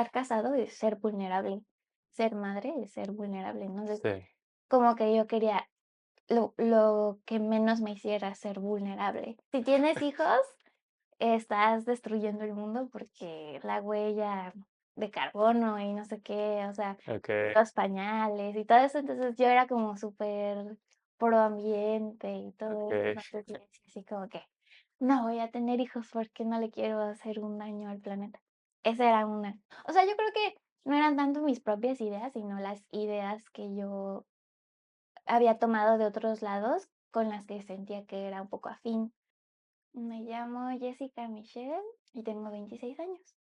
estar casado es ser vulnerable, ser madre es ser vulnerable. Entonces, Sí, como que yo quería lo que menos me hiciera ser vulnerable. Si tienes hijos, estás destruyendo el mundo porque la huella de carbono y no sé qué, o sea, okey, los pañales y todo eso. Entonces, yo era como súper pro ambiente y todo eso. okey, Entonces, yo decía así como que: "No voy a tener hijos porque no le quiero hacer un daño al planeta". Esa era una. O sea, yo creo que no eran tanto mis propias ideas, sino las ideas que yo había tomado de otros lados con las que sentía que era un poco afín. Me llamo Jessica Michelle y tengo 26 años.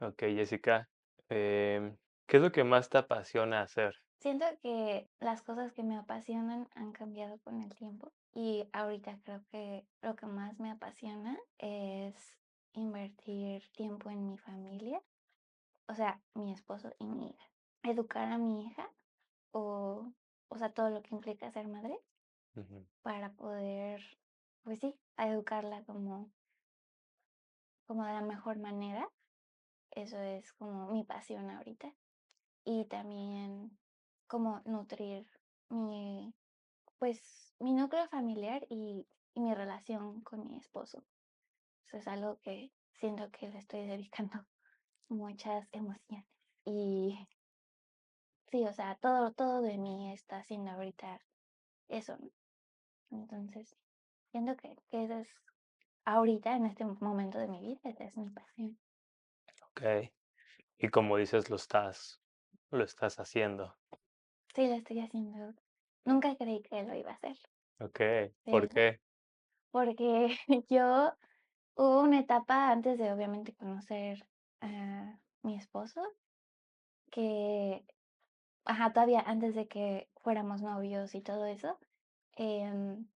okey, Jessica, ¿qué es lo que más te apasiona hacer? Siento que las cosas que me apasionan han cambiado con el tiempo y ahorita creo que lo que más me apasiona es invertir tiempo en mi familia, o sea, mi esposo y mi hija. Educar a mi hija o, o sea, todo lo que implica ser madre Ujú, para poder, pues sí, a educarla como de la mejor manera. Eso es como mi pasión ahorita. Y también como nutrir mi, pues, mi núcleo familiar y mi relación con mi esposo. Eso es algo que siento que le estoy dedicando muchas emociones. Y sí, o sea, todo de mí está haciendo ahorita eso, ¿no? Entonces, siento que eso es ahorita, en este momento de mi vida, esa es mi pasión. okey, y como dices, lo estás haciendo. Sí, lo estoy haciendo. Nunca creí que lo iba a hacer, Okey, ¿por pero qué? porque yo hubo una etapa antes de, obviamente, conocer a mi esposo, que ajá, todavía antes de que fuéramos novios y todo eso, em,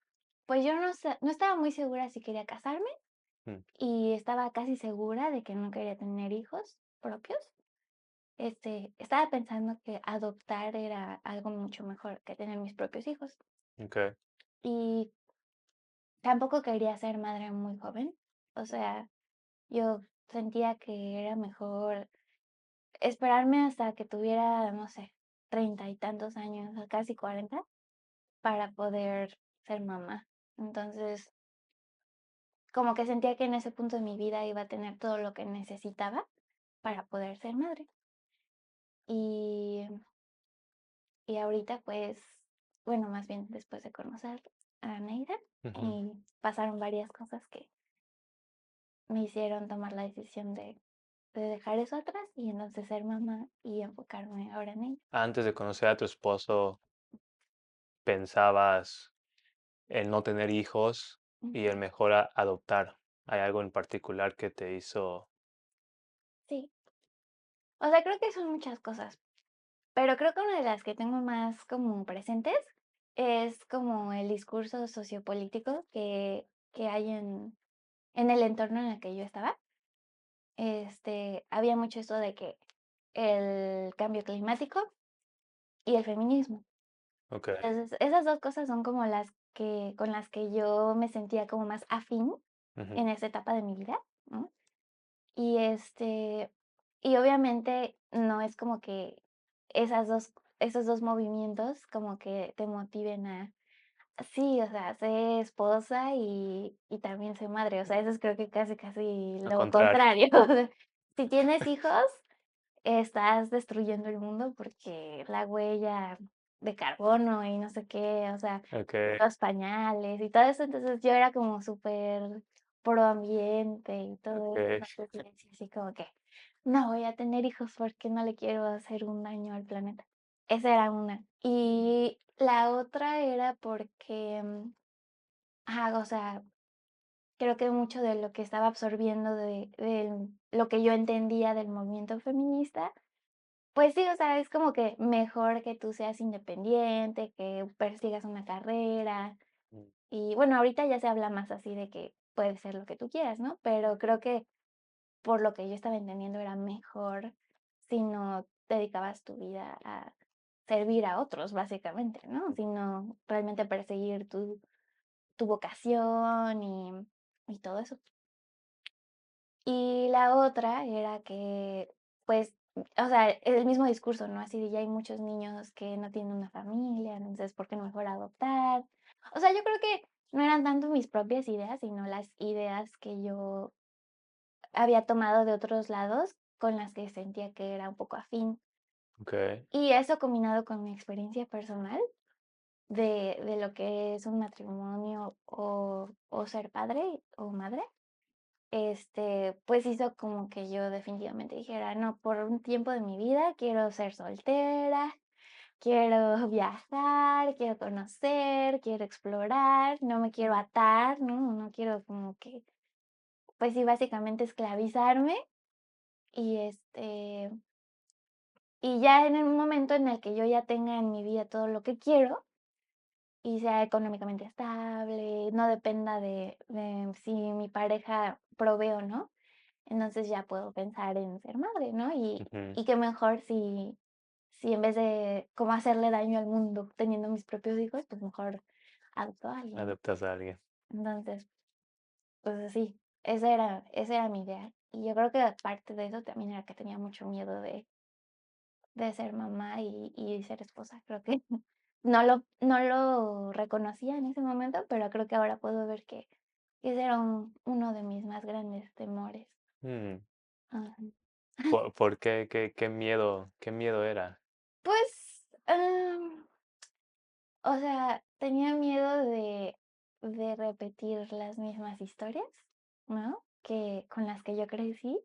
pues yo no estaba muy segura si quería casarme Mm, y estaba casi segura de que no quería tener hijos propios. Estaba pensando que adoptar era algo mucho mejor que tener mis propios hijos. okey, Y tampoco quería ser madre muy joven. O sea, yo sentía que era mejor esperarme hasta que tuviera, no sé, 30 y tantos años, o casi 40, para poder ser mamá. Entonces, como que sentía que en ese punto de mi vida iba a tener todo lo que necesitaba para poder ser madre. Y, y ahorita, pues, bueno, más bien después de conocer a Neida, ujú. y pasaron varias cosas que me hicieron tomar la decisión de dejar eso atrás y entonces ser mamá y enfocarme ahora en ella. Antes de conocer a tu esposo, ¿pensabas en no tener hijos y Ujú. el mejor adoptar? ¿Hay algo en particular que te hizo? Sí, o sea, creo que son muchas cosas, pero creo que una de las que tengo más como presentes es como el discurso sociopolítico que hay en el entorno en el que yo estaba. Había mucho esto de que el cambio climático y el feminismo. Okey, Entonces, esas 2 cosas son como las que con las que yo me sentía como más afín ujú, en esa etapa de mi vida, ¿no? Y, y obviamente no es como que esas 2 esos 2 movimientos como que te motiven a sí, o sea, ser esposa y también ser madre, o sea, eso es creo que casi, casi al lo contrario. contrario. Si tienes hijos, estás destruyendo el mundo porque la huella de carbono y no sé qué, o sea, Okey, los pañales y todo eso. Entonces, yo era como súper pro ambiente y todo eso. okey, Entonces, le decía así como que: "No voy a tener hijos porque no le quiero hacer un daño al planeta". Esa era una. Y la otra era porque, ajá, o sea, creo que mucho de lo que estaba absorbiendo de lo que yo entendía del movimiento feminista, pues sí, o sea, es como que mejor que tú seas independiente, que persigas una carrera. mm, Y bueno, ahorita ya se habla más así de que puedes ser lo que tú quieras, ¿no? Pero creo que por lo que yo estaba entendiendo era mejor si no dedicabas tu vida a servir a otros, básicamente, ¿no? Sino realmente perseguir tu vocación y todo eso. Y la otra era que, pues, o sea, el mismo discurso, ¿no? Así de ya hay muchos niños que no tienen una familia, entonces, ¿por qué no mejor adoptar? O sea, yo creo que no eran tanto mis propias ideas, sino las ideas que yo había tomado de otros lados con las que sentía que era un poco afín. okey, Y eso combinado con mi experiencia personal de lo que es un matrimonio o ser padre o madre, pues hizo como que yo definitivamente dijera: "No, por un tiempo de mi vida quiero ser soltera, quiero viajar, quiero conocer, quiero explorar, no me quiero atar", ¿no? No quiero como que, pues sí, básicamente esclavizarme y, y ya en el momento en el que yo ya tenga en mi vida todo lo que quiero y sea económicamente estable, no dependa de si mi pareja provee o no, entonces ya puedo pensar en ser madre, ¿no? ujú, Y qué mejor si en vez de como hacerle daño al mundo teniendo mis propios hijos, pues mejor adopto a alguien. adoptas a alguien. Entonces, pues sí, esa era mi idea. Y yo creo que aparte de eso también era que tenía mucho miedo de ser mamá y ser esposa. Creo que no lo reconocía en ese momento, pero creo que ahora puedo ver que ese era uno de mis más grandes temores. Mm, Ajá. ¿por qué? ¿Qué miedo era? Pues, o sea, tenía miedo de repetir las mismas historias, ¿no? Que con las que yo crecí.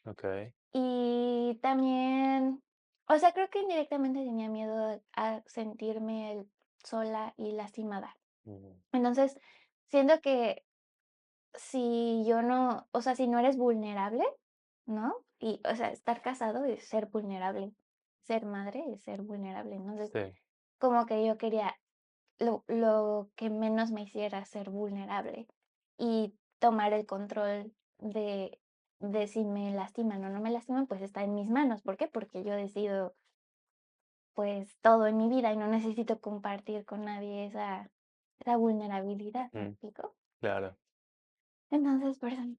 Okey, Y también, o sea, creo que indirectamente tenía miedo a sentirme sola y lastimada. ujú, Entonces, siento que si yo no, o sea, si no eres vulnerable, ¿no? Y, o sea, estar casado es ser vulnerable, ser madre es ser vulnerable. Entonces, sí, como que yo quería lo que menos me hiciera ser vulnerable y tomar el control de si me lastiman o no me lastiman, pues está en mis manos. ¿Por qué? Porque yo decido, pues, todo en mi vida y no necesito compartir con nadie esa vulnerabilidad, ¿me mm, explico? claro. Entonces, por eso.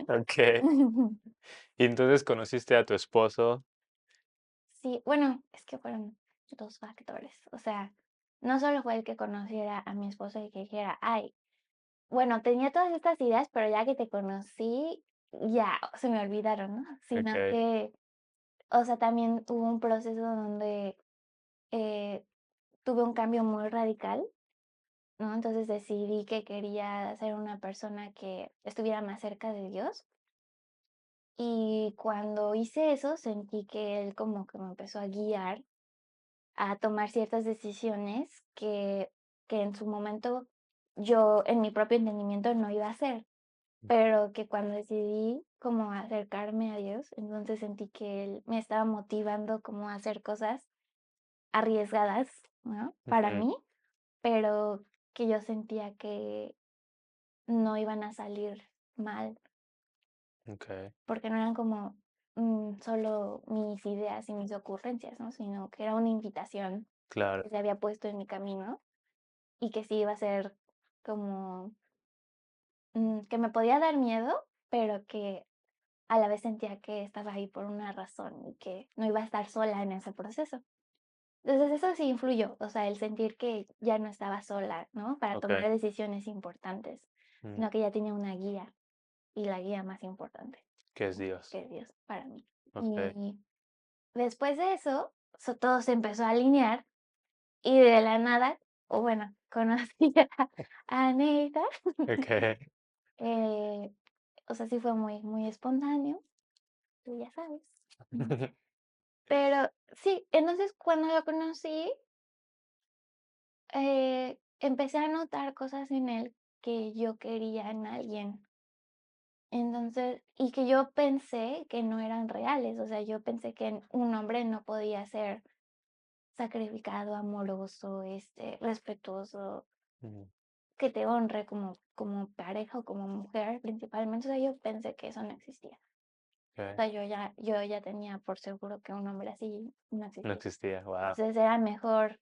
Okey. Y entonces conociste a tu esposo. Sí, bueno, es que fueron 2 factores. O sea, no solo fue el que conociera a mi esposo y que dijera: "Ay, bueno, tenía todas estas ideas, pero ya que te conocí, ya se me olvidaron", ¿no? Sino Okey, que, o sea, también hubo un proceso donde, eh, tuve un cambio muy radical, ¿no? Entonces decidí que quería ser una persona que estuviera más cerca de Dios, y cuando hice eso, sentí que Él como que me empezó a guiar a tomar ciertas decisiones que en su momento yo, en mi propio entendimiento, no iba a hacer. Pero que cuando decidí como acercarme a Dios, entonces sentí que Él me estaba motivando como a hacer cosas arriesgadas, ¿no? Para ujú, mí, pero que yo sentía que no iban a salir mal, okey, porque no eran como, solo mis ideas y mis ocurrencias, ¿no? Sino que era una invitación claro, que se había puesto en mi camino y que sí iba a ser como, que me podía dar miedo, pero que a la vez sentía que estaba ahí por una razón y que no iba a estar sola en ese proceso. Entonces, eso sí influyó, o sea, el sentir que ya no estaba sola, ¿no? Para tomar okey, decisiones importantes, mm, sino que ya tenía una guía, y la guía más importante, que es ¿no? Dios. Que es Dios para mí. Okey, Y después de eso, todo se empezó a alinear y de la nada, o bueno, conocí a Neida, okey. eh, o sea, sí fue muy, muy espontáneo, tú ya sabes. Pero sí, entonces cuando lo conocí, empecé a notar cosas en él que yo quería en alguien. Entonces, y que yo pensé que no eran reales, o sea, yo pensé que un hombre no podía ser sacrificado, amoroso, respetuoso, Ujú, que te honre como pareja o como mujer principalmente. O sea, yo pensé que eso no existía. O okey, sea, yo ya tenía por seguro que un hombre así no no existía. existía, guau. Entonces era mejor.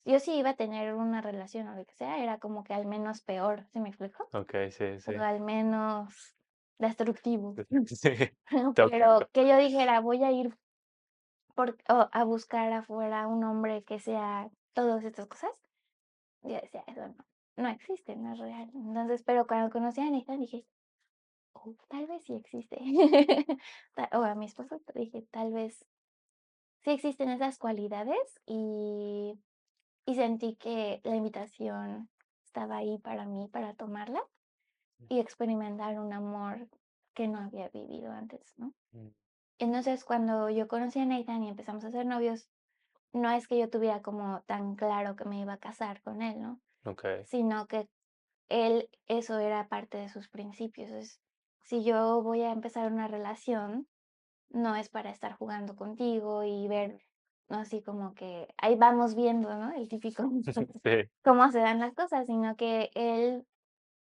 Yo sí iba a tener una relación o lo que sea, era como que al menos peor, ¿sí me explico? Okey, sí, O sí, al menos, destructivo. Sí, Pero tóxico. que yo dijera: "Voy a ir a buscar afuera un hombre que sea todas estas cosas", yo decía: "Eso no existe, no es real". Entonces, pero cuando conocí a Nathan dije: "Oh, tal vez sí existe". O a mi esposo dije: "Tal vez sí existen esas cualidades", y sentí que la invitación estaba ahí para mí, para tomarla y experimentar un amor que no había vivido antes, ¿no? Mm, Entonces, cuando yo conocí a Nathan y empezamos a ser novios, no es que yo tuviera como tan claro que me iba a casar con él, ¿no? okey. Sino que él, eso era parte de sus principios. Es, si yo voy a empezar una relación, no es para estar jugando contigo y ver, ¿no? Así como que ahí vamos viendo, ¿no? El típico Sí, cómo se dan las cosas, sino que él,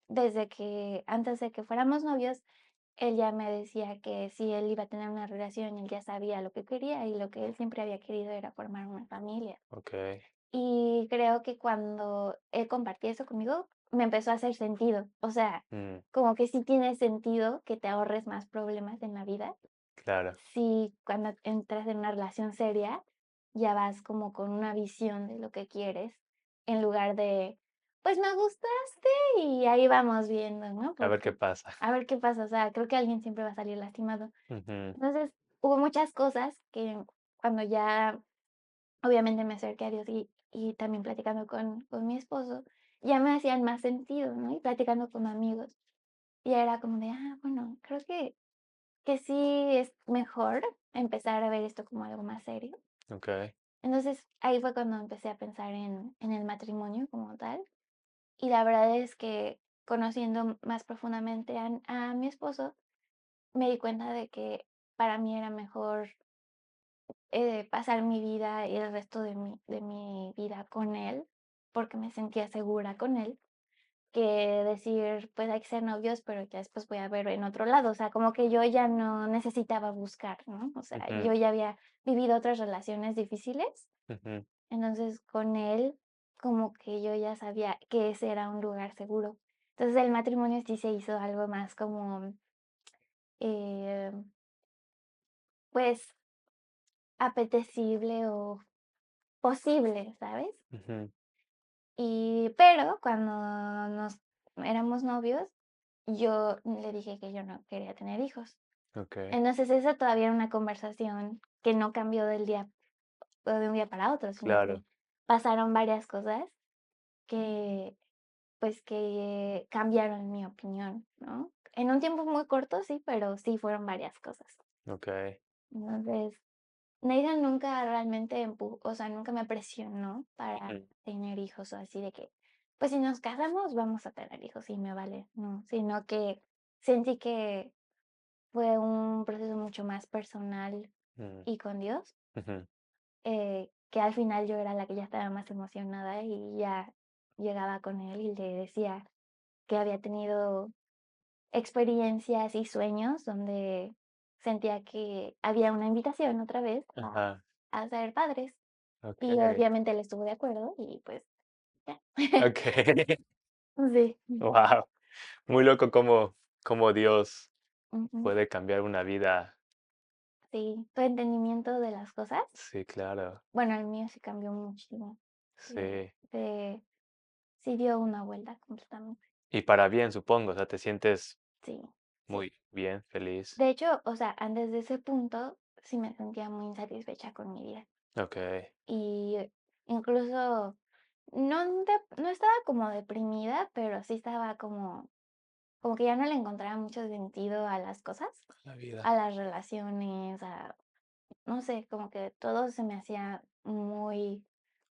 desde que antes de que fuéramos novios, él ya me decía que si él iba a tener una relación, él ya sabía lo que quería y lo que él siempre había querido era formar una familia. okey. Y creo que cuando él compartía eso conmigo, me empezó a hacer sentido. O sea, Mm, como que sí tiene sentido que te ahorres más problemas en la vida. claro. Si cuando entras en una relación seria, ya vas como con una visión de lo que quieres, en lugar de, pues me gustaste y ahí vamos viendo, ¿no? A ver qué Porque pasa. a ver qué pasa. O sea, creo que alguien siempre va a salir lastimado. Ujú, Entonces, hubo muchas cosas que cuando ya obviamente me acerqué a Dios y también platicando con mi esposo, ya me hacían más sentido, ¿no? Y platicando con amigos. Y era como de, bueno, creo que sí es mejor empezar a ver esto como algo más serio. okey. Entonces, ahí fue cuando empecé a pensar en el matrimonio como tal. Y la verdad es que conociendo más profundamente a mi esposo, me di cuenta de que para mí era mejor pasar mi vida y el resto de mi vida con él, porque me sentía segura con él, que decir, pues hay que ser novios, pero ya después voy a ver en otro lado. O sea, como que yo ya no necesitaba buscar, ¿no? O sea, Ujú, yo ya había vivido otras relaciones difíciles, ujú, entonces con él como que yo ya sabía que ese era un lugar seguro. Entonces el matrimonio sí se hizo algo más como, eh, pues, apetecible o posible, ¿sabes? ujú. Pero cuando nos éramos novios, yo le dije que yo no quería tener hijos. Okey, Entonces, esa todavía era una conversación que no cambió de un día para otro, sino que claro. pasaron varias cosas que, pues, que cambiaron mi opinión, ¿no? En un tiempo muy corto, sí, pero sí fueron varias cosas. Okey. Entonces, Nathan nunca realmente o sea, nunca me presionó para Ujú, tener hijos o así de que, pues si nos casamos vamos a tener hijos y me vale, no, sino que sentí que fue un proceso mucho más personal mm, y con Dios, ujú, que al final yo era la que ya estaba más emocionada y ya llegaba con él y le decía que había tenido experiencias y sueños donde sentía que había una invitación otra vez ajá, a ser padres. Y okey, obviamente él estuvo de acuerdo y pues ya. okey. Sí. Guau, muy loco cómo Dios Ujú. puede cambiar una vida. Sí, tu entendimiento de las cosas, Sí, claro. bueno, el mío sí cambió muchísimo. Sí, Sí. sí dio una vuelta completamente. Y para bien, supongo, o sea, te sientes Sí, sí. muy bien, feliz. De hecho, o sea, antes de ese punto sí me sentía muy insatisfecha con mi vida. Okey, Y incluso no estaba como deprimida, pero sí estaba como que ya no le encontraba mucho sentido a las cosas, la vida. a las relaciones, no sé, como que todo se me hacía muy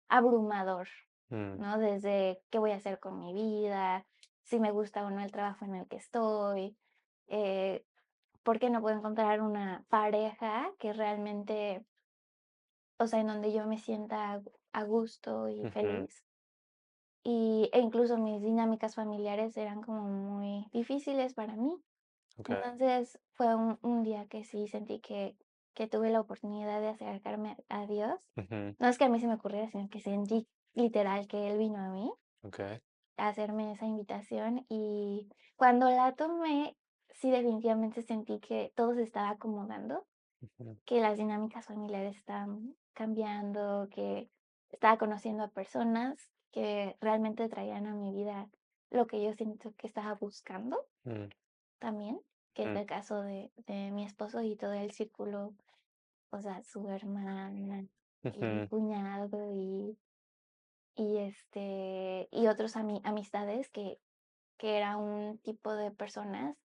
abrumador, Mm, ¿no? Desde qué voy a hacer con mi vida, si me gusta o no el trabajo en el que estoy, eh, por qué no puedo encontrar una pareja que realmente, o sea, en donde yo me sienta a gusto y ujú, feliz. E incluso mis dinámicas familiares eran como muy difíciles para mí. okey, Entonces, fue un día que sí sentí que tuve la oportunidad de acercarme a Dios. ujú, No es que a mí se me ocurriera, sino que sentí literal que Él vino a mí okey, a hacerme esa invitación, y cuando la tomé, sí definitivamente sentí que todo se estaba acomodando, Ujú, que las dinámicas familiares estaban cambiando, que estaba conociendo a personas que realmente traían a mi vida lo que yo siento que estaba buscando mm, también, que es mm, el caso de mi esposo y todo el círculo, o sea, su hermana y mi ujú, cuñado y otros amistades que era un tipo de personas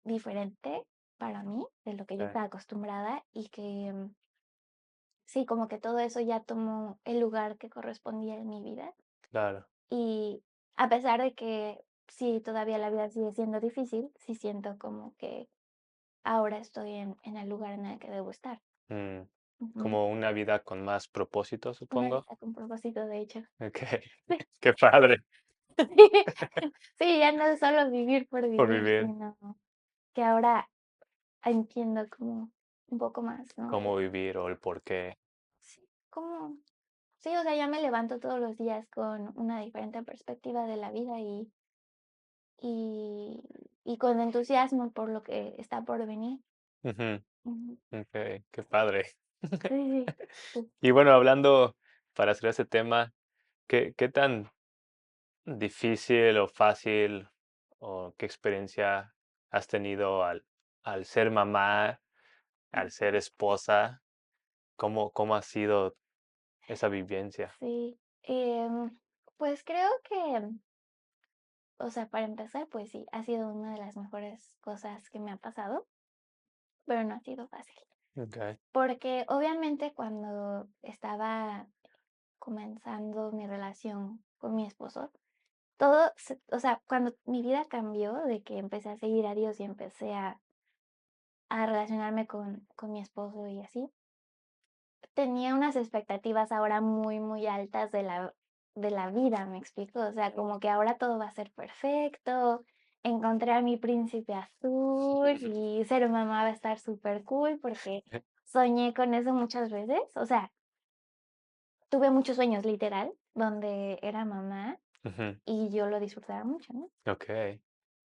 diferente para mí de lo que yo okey, estaba acostumbrada y que sí, como que todo eso ya tomó el lugar que correspondía en mi vida. claro, Y a pesar de que sí, todavía la vida sigue siendo difícil, sí siento como que ahora estoy en el lugar en el que debo estar. mm, Ujú. como una vida con más propósito, Una supongo. vida con propósito, de hecho. Okey, Sí. qué padre, Sí, ya no es solo vivir por por vivir, vivir, sino que ahora entiendo como un poco más, ¿no? cómo vivir o el porqué. Sí, como sí, o sea, ya me levanto todos los días con una diferente perspectiva de la vida y y con entusiasmo por lo que está por venir. Ujú, Ujú. okey, qué padre. Sí, sí, sí. Y bueno, hablando para cerrar ese tema, ¿qué tan difícil o fácil o qué experiencia has tenido al ser mamá, al ser esposa? ¿Cómo ha sido esa vivencia? Sí, pues creo que, o sea, para empezar, pues sí, ha sido una de las mejores cosas que me ha pasado, pero no ha sido fácil. Okey. Porque obviamente cuando estaba comenzando mi relación con mi esposo, o sea, cuando mi vida cambió de que empecé a seguir a Dios y empecé a relacionarme con mi esposo y así, tenía unas expectativas ahora muy, muy altas de la vida, ¿me explico? O sea, como que ahora todo va a ser perfecto, encontré a mi príncipe azul y ser mamá va a estar súper cool porque soñé con eso muchas veces. O sea, tuve muchos sueños, literal, donde era mamá Ujú, y yo lo disfrutaba mucho, ¿no? okey.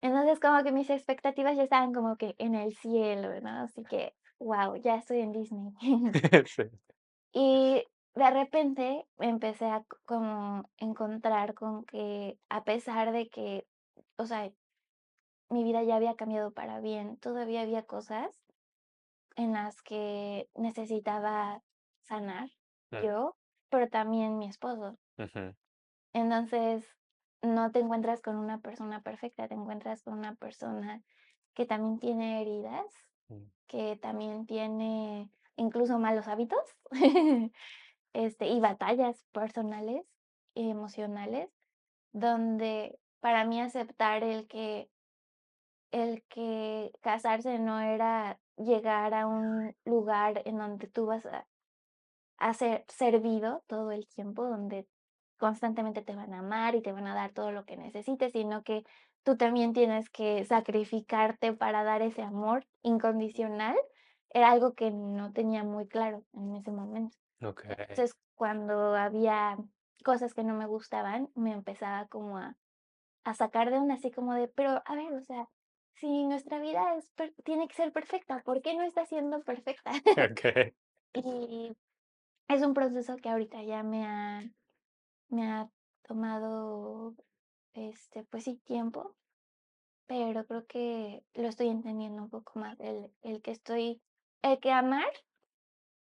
Entonces, como que mis expectativas ya estaban como que en el cielo, ¿no? Así que, wow, ya estoy en Disney. Sí. Y de repente empecé a como encontrar con que a pesar de que, o sea, mi vida ya había cambiado para bien, todavía había cosas en las que necesitaba sanar Mm, yo, pero también mi esposo. ujú, Entonces, no te encuentras con una persona perfecta, te encuentras con una persona que también tiene heridas, mm, que también tiene incluso malos hábitos, y batallas personales y emocionales, donde para mí aceptar el que casarse no era llegar a un lugar en donde tú vas a ser servido todo el tiempo, donde constantemente te van a amar y te van a dar todo lo que necesites, sino que tú también tienes que sacrificarte para dar ese amor incondicional, era algo que no tenía muy claro en ese momento. okey. Entonces, cuando había cosas que no me gustaban, me empezaba como a sacar de onda, así como de, pero a ver, o sea, si nuestra vida tiene que ser perfecta, ¿por qué no está siendo perfecta? Okey. Y es un proceso que ahorita ya me ha tomado, pues sí, tiempo, pero creo que lo estoy entendiendo un poco más, el que amar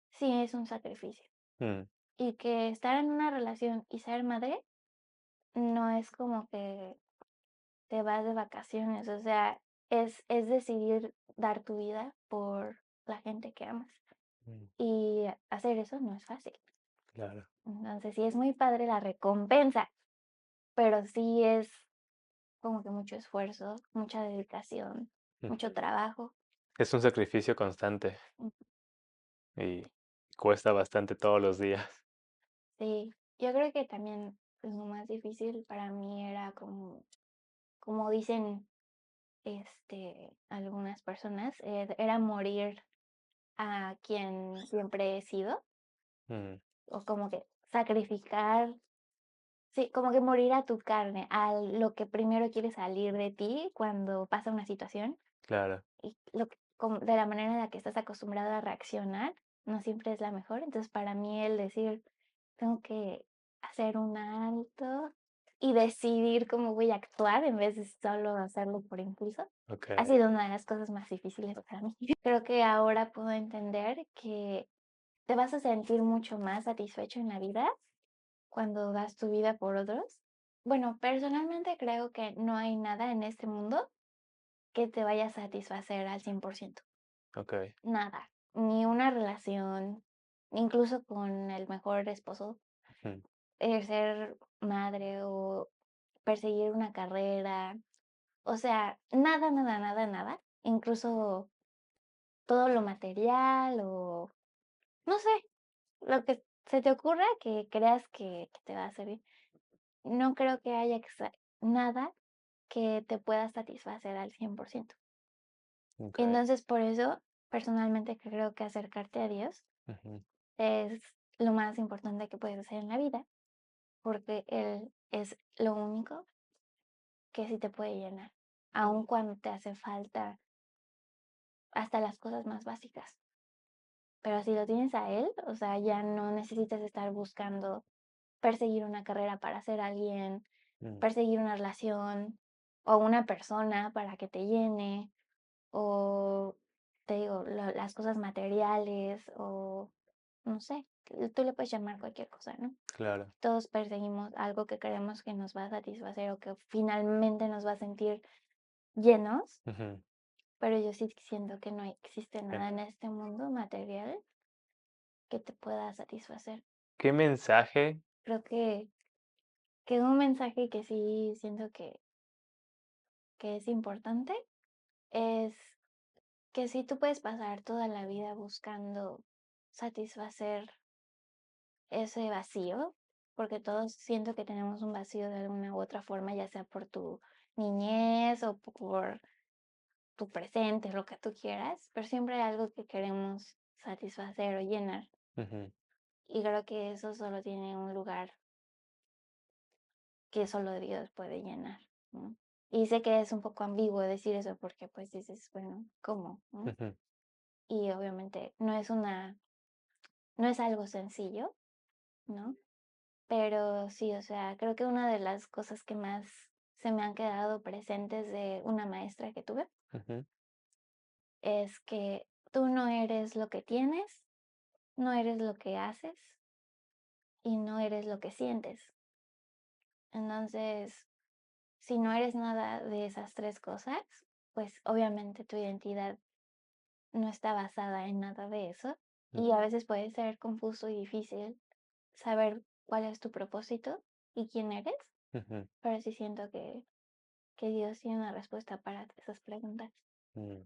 sí es un sacrificio, Mm, y que estar en una relación y ser madre no es como que te vas de vacaciones, o sea, es decidir dar tu vida por la gente que amas, mm, y hacer eso no es fácil. claro. Entonces, sí es muy padre la recompensa, pero sí es como que mucho esfuerzo, mucha dedicación, mucho Ujú. trabajo. Es un sacrificio constante Mm, y cuesta bastante todos los días. sí, yo creo que también lo más difícil para mí era como dicen, algunas personas, era morir a quien siempre he sido, Mm, o como que sacrificar sí, como que morir a tu carne, a lo que primero quiere salir de ti cuando pasa una situación, Claro, y lo que como de la manera en la que estás acostumbrado a reaccionar, no siempre es la mejor. Entonces, para mí el decir: "Tengo que hacer un alto y decidir cómo voy a actuar en vez de solo hacerlo por impulso", ha okey, sido una de las cosas más difíciles para mí. Creo que ahora puedo entender que te vas a sentir mucho más satisfecho en la vida cuando das tu vida por otros. Bueno, personalmente creo que no hay nada en este mundo que te vaya a satisfacer al 100%. okey, Nada, ni una relación, incluso con el mejor esposo, ujú, ser madre o perseguir una carrera, o sea, nada, nada, nada, nada, incluso todo lo material o no sé, lo que se te ocurra que creas que te va a servir. No creo que haya nada que te pueda satisfacer al 100%. Y okey, entonces, por eso, personalmente creo que acercarte a Dios ujú, es lo más importante que puedes hacer en la vida, porque Él es lo único que sí te puede llenar, aun cuando te hace falta hasta las cosas más básicas. Pero si lo tienes a Él, o sea, ya no necesitas estar buscando perseguir una carrera para ser alguien, mm, perseguir una relación o una persona para que te llene, o te digo, las cosas materiales o no sé, tú le puedes llamar cualquier cosa, ¿no? claro, Todos perseguimos algo que creemos que nos va a satisfacer o que finalmente nos va a sentir llenos, ujú, pero yo sí siento que no existe okey. nada en este mundo material que te pueda satisfacer. ¿Qué mensaje? Creo que un mensaje que sí siento que es importante es que si tú puedes pasar toda la vida buscando satisfacer ese vacío, porque todos siento que tenemos un vacío de alguna u otra forma, ya sea por tu niñez o por tu presente, lo que tú quieras, pero siempre hay algo que queremos satisfacer o llenar. Ujú, Y creo que eso solo tiene un lugar que solo Dios puede llenar, ¿no? Y sé que es un poco ambiguo decir eso porque pues dices, bueno, ¿cómo? ¿No? ujú, Y obviamente no es algo sencillo, ¿no? Pero sí, o sea, creo que una de las cosas que más se me han quedado presentes de una maestra que tuve ujú, es que tú no eres lo que tienes, no eres lo que haces y no eres lo que sientes. Entonces, si no eres nada de esas tres cosas, pues obviamente tu identidad no está basada en nada de eso. mm, Y a veces puede ser confuso y difícil saber cuál es tu propósito y quién eres, ujú, pero sí siento que Dios tiene una respuesta para esas preguntas. mm.